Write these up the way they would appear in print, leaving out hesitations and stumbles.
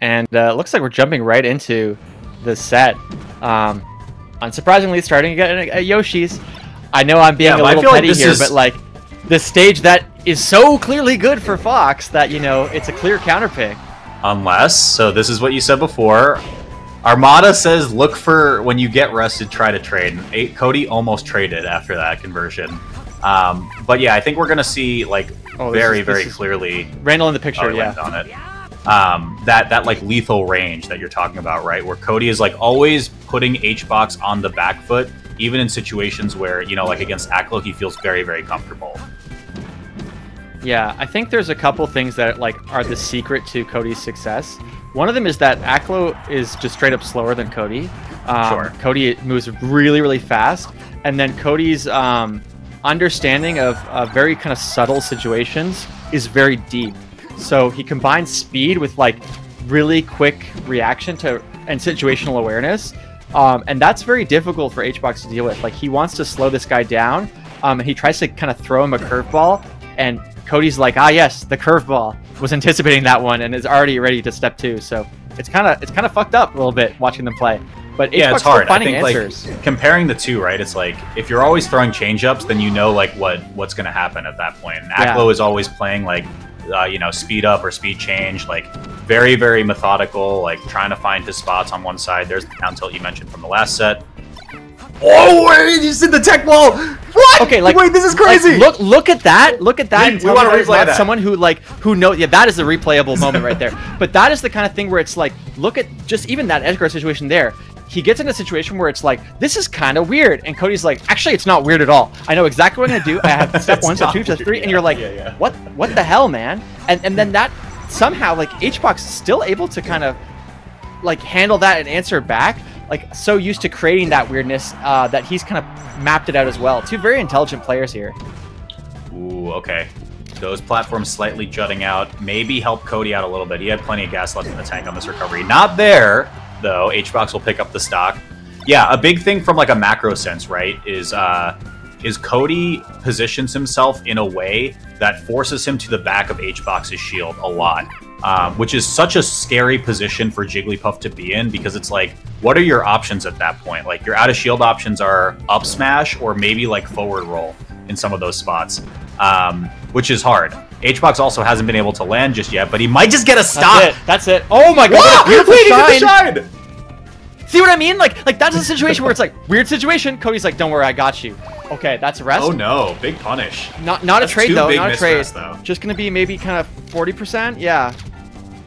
and looks like we're jumping right into the set. Unsurprisingly, starting again at Yoshi's. I know I'm being a little petty here, but like the stage that is so clearly good for Fox that, you know, it's a clear counter pick. Unless, so this is what you said before. Armada says, look for when you get rested, try to trade. Cody almost traded after that conversion. But yeah, I think we're going to see, like, very clearly... Randall in the picture, yeah. On it. That like, lethal range that you're talking about, right? Where Cody is, like, always putting HBox on the back foot, even in situations where, you know, like, against Aklo, he feels very, very comfortable. Yeah, I think there's a couple things that, like, are the secret to Cody's success. One of them is that Aklo is just straight up slower than Cody. Sure. Cody moves really, really fast. And then Cody's understanding of very kind of subtle situations is very deep. So he combines speed with, like, really quick reaction to and situational awareness. And that's very difficult for HBox to deal with. Like, he wants to slow this guy down. And he tries to kind of throw him a curveball. And Cody's like, ah, yes, the curveball. Was anticipating that one and is already ready to step two. So it's kind of fucked up a little bit watching them play. But yeah, it's hard. Finding I think answers. Like comparing the two, right? It's like if you're always throwing changeups, then you know like what's going to happen at that point. And Aklo is always playing like you know, speed up or speed change, like very, very methodical, like trying to find his spots on one side. There's the down tilt you mentioned from the last set. Oh, wait, you just did the tech wall. What? Okay, like wait, this is crazy. Like, look at that. Look at that. We want to replay that. Someone who knows. Yeah, that is a replayable moment right there. But that is the kind of thing where it's like, look at just even that edge guard situation there. He gets in a situation where it's like, this is kind of weird, and Cody's like, actually, it's not weird at all. I know exactly what I'm gonna do. I have step one, step two, step three, and you're like, what the hell, man? And then that somehow like HBox is still able to kind of like handle that and answer back. Like, so used to creating that weirdness that he's kind of mapped it out as well. Two very intelligent players here. Ooh, okay. Those platforms slightly jutting out. Maybe help Cody out a little bit. He had plenty of gas left in the tank on this recovery. Not there, though. HBox will pick up the stock. Yeah, a big thing from like a macro sense, right, is Cody positions himself in a way that forces him to the back of HBox's shield a lot. Which is such a scary position for Jigglypuff to be in, because it's like, what are your options at that point? Like, your out of shield options are up smash or maybe like forward roll in some of those spots, which is hard. HBox also hasn't been able to land just yet, but he might just get a stop. That's it. Oh my god! Beautiful shine. See what I mean? Like that's a situation where it's like, weird situation. Cody's like, don't worry, I got you. Okay, that's a rest. Oh no, big punish. Not a trade though. Not a trade. Though. Just gonna be maybe kind of 40%. Yeah.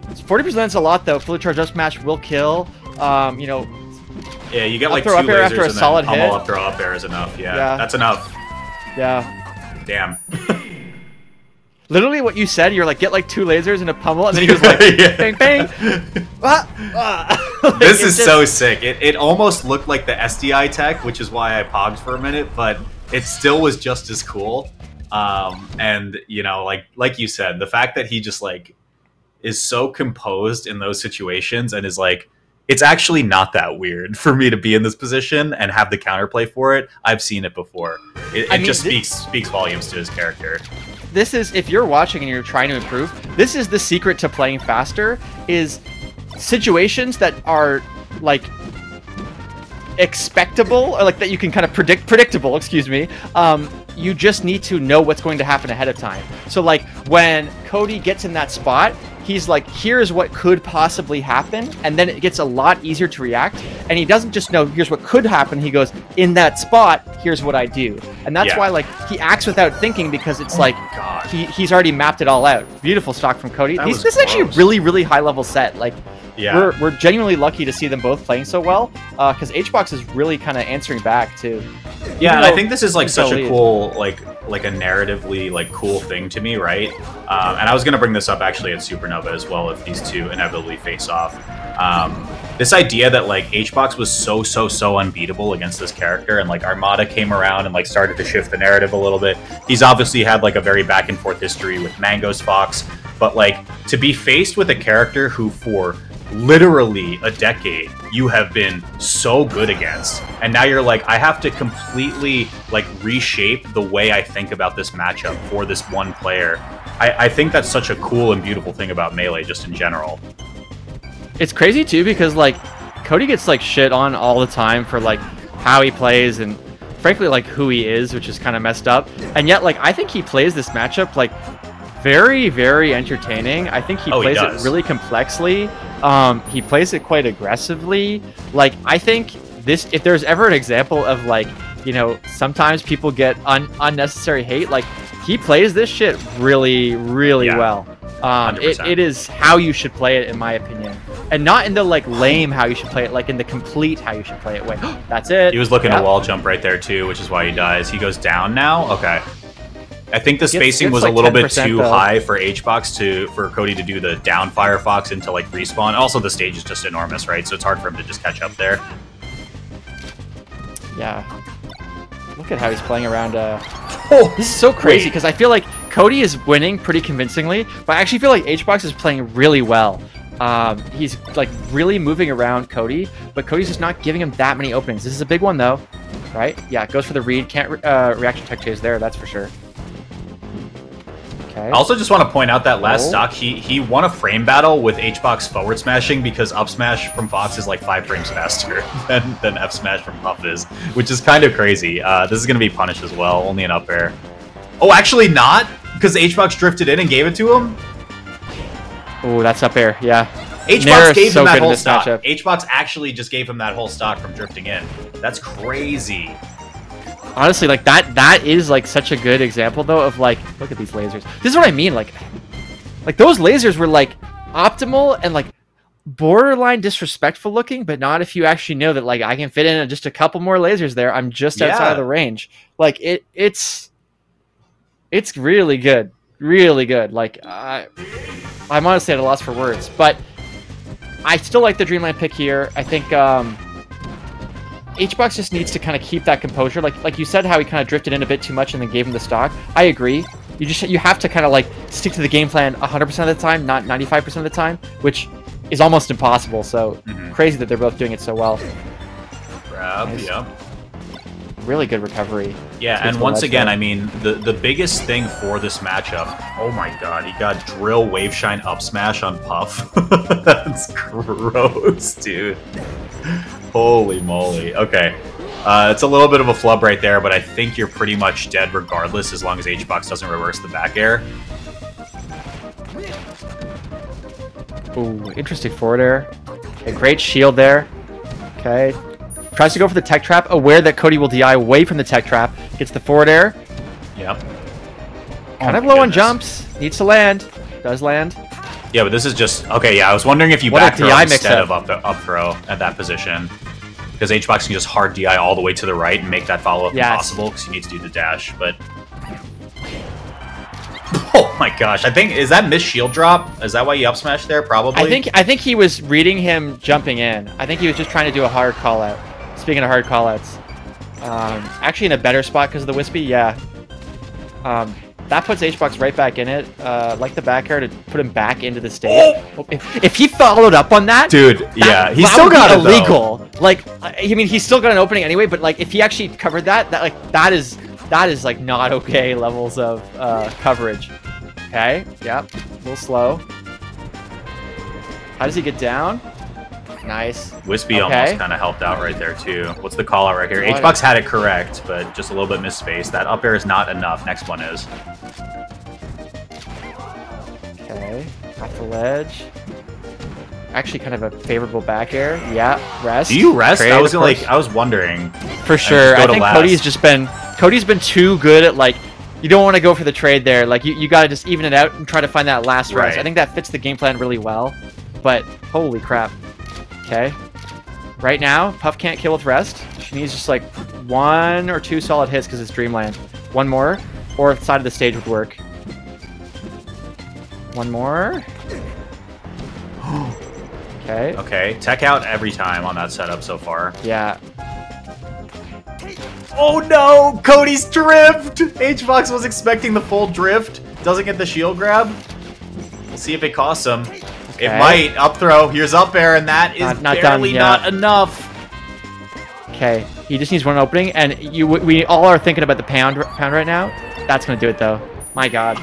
40% is a lot though. Fully charged up smash will kill. You know. Yeah, you get like two up air lasers after a and solid then hit. Pummel up throw up air is enough. Yeah, that's enough. Yeah. Damn. Literally what you said, you're like, get like 2 lasers and a pummel, and then he was like, bang, bang. Like, this is so sick. It almost looked like the SDI tech, which is why I pogged for a minute, but it still was just as cool. And, you know, like you said, the fact that he just like is so composed in those situations and is like, it's actually not that weird for me to be in this position and have the counterplay for it. I've seen it before. It just speaks volumes to his character. This is, if you're watching and you're trying to improve, this is the secret to playing faster, is situations that are like expectable, or like that you can kind of predictable, excuse me. You just need to know what's going to happen ahead of time. So like when Cody gets in that spot, he's like, here's what could possibly happen, and then it gets a lot easier to react. And he doesn't just know here's what could happen, he goes, in that spot, here's what I do. And that's why like he acts without thinking, because it's he's already mapped it all out. Beautiful stock from Cody. This is actually a really, really high level set. Like, we're genuinely lucky to see them both playing so well, because HBox is really kind of answering back too. Yeah, and I think this is like such a cool, like a narratively like cool thing to me, right? And I was gonna bring this up actually at Supernova as well, if these two inevitably face off. This idea that like HBox was so unbeatable against this character, and like Armada came around and like started to shift the narrative a little bit. He's obviously had like a very back and forth history with Mango's Fox, but like to be faced with a character who for literally a decade you have been so good against, and now you're like, I have to completely like reshape the way I think about this matchup for this one player. I think that's such a cool and beautiful thing about Melee just in general. It's crazy too because like Cody gets like shit on all the time for like how he plays and frankly like who he is, which is kind of messed up. And yet like I think he plays this matchup like very, very entertaining. I think he plays it really complexly. He plays it quite aggressively. Like I think this, if there's ever an example of like, you know, sometimes people get unnecessary hate, like he plays this shit really, really well. It is how you should play it, in my opinion, and not in the like lame how you should play it, like in the complete how you should play it way. That's it. He was looking to wall jump right there too, which is why he dies. He goes down now. Okay. I think the spacing was like a little bit too high for HBox for Cody to do the down Firefox into like respawn. Also, the stage is just enormous, right? So it's hard for him to just catch up there. Yeah. Look at how he's playing around. This is so crazy because I feel like Cody is winning pretty convincingly, but I actually feel like HBox is playing really well. He's like really moving around Cody, but Cody's just not giving him that many openings. This is a big one though, right? Yeah, goes for the read. Can't reaction tech chase there, that's for sure. Okay. I also just want to point out that last stock, he won a frame battle with HBox forward smashing because up smash from Fox is like 5 frames faster than F smash from Puff is, which is kind of crazy. This is going to be punished as well, only an up air. Oh, actually not, because HBox drifted in and gave it to him. Oh, that's up air, yeah. HBox gave him that whole stock. HBox actually just gave him that whole stock from drifting in. That's crazy. Honestly, like that is like such a good example though of like, look at these lasers. This is what I mean, like those lasers were like optimal and like borderline disrespectful looking, but not if you actually know that like I can fit in just a couple more lasers there. I'm just outside of the range. Like it's really good, really good. Like I'm honestly at a loss for words, but I still like the Dreamland pick here. I think HBox just needs to kind of keep that composure. Like you said, how he kind of drifted in a bit too much and then gave him the stock. I agree. You have to kind of like stick to the game plan 100% of the time, not 95% of the time, which is almost impossible. So crazy that they're both doing it so well. Grab, nice. Yeah. Really good recovery. Yeah, and once again, I mean, the biggest thing for this matchup, oh my god, he got drill wave shine up smash on Puff. That's gross, dude. Holy moly. Okay. It's a little bit of a flub right there, but I think you're pretty much dead regardless as long as HBox doesn't reverse the back air. Ooh, interesting forward air. A great shield there. Okay. Tries to go for the tech trap, aware that Cody will DI away from the tech trap. Gets the forward air. Yep. Kind of low on jumps. Needs to land. Does land. Yeah, but this is just... Okay, yeah, I was wondering if you back throw instead of up throw at that position. Because HBox can just hard DI all the way to the right and make that follow-up impossible because he needs to do the dash, but... Oh my gosh, I think... Is that missed shield drop? Is that why you up smash there? Probably? I think he was reading him jumping in. I think he was just trying to do a hard call-out. Speaking of hard call-outs. Actually in a better spot because of the Wispy, yeah. That puts HBox right back in it. Like the back air to put him back into the stage. Oh! If he followed up on that, dude, yeah, he still got it illegal. Though. Like, I mean, he's still got an opening anyway. But like, if he actually covered that, that is like not okay levels of coverage. Okay, yep, a little slow. How does he get down? Nice. Wispy almost kind of helped out right there too. What's the call out right here? HBox had it correct, but just a little bit misspaced. That up air is not enough. Next one is. Okay, off the ledge. Actually, kind of a favorable back air. Yeah, rest. Do you rest? I was wondering. For sure. I think Cody's been too good at like. You don't want to go for the trade there. Like you got to just even it out and try to find that last rest. I think that fits the game plan really well. But holy crap. Okay. Right now, Puff can't kill with rest. She needs just like 1 or 2 solid hits because it's Dreamland. One more, or side of the stage would work. One more. Okay. Okay. Tech out every time on that setup so far. Yeah. Oh no! Cody's drift! HBox was expecting the full drift. Doesn't get the shield grab. We'll see if it costs him. Okay. It might. Up throw. Here's up air, and that is barely not enough. Okay. He just needs one opening, and we all are thinking about the pound right now. That's going to do it, though. My God.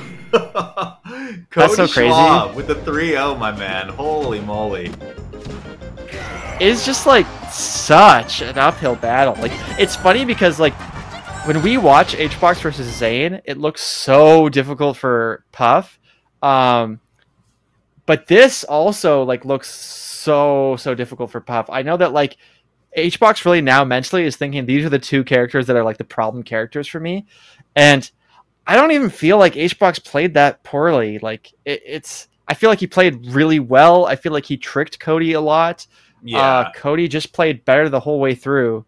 That's so crazy. With the 3-0, my man. Holy moly. is just like such an uphill battle. Like it's funny because like when we watch HBox versus Zain, it looks so difficult for Puff. But this also like looks so difficult for Puff. I know that like HBox really now mentally is thinking these are the two characters that are like the problem characters for me, and I don't even feel like HBox played that poorly. Like it's I feel like he played really well. I feel like he tricked Cody a lot. Yeah. Cody just played better the whole way through.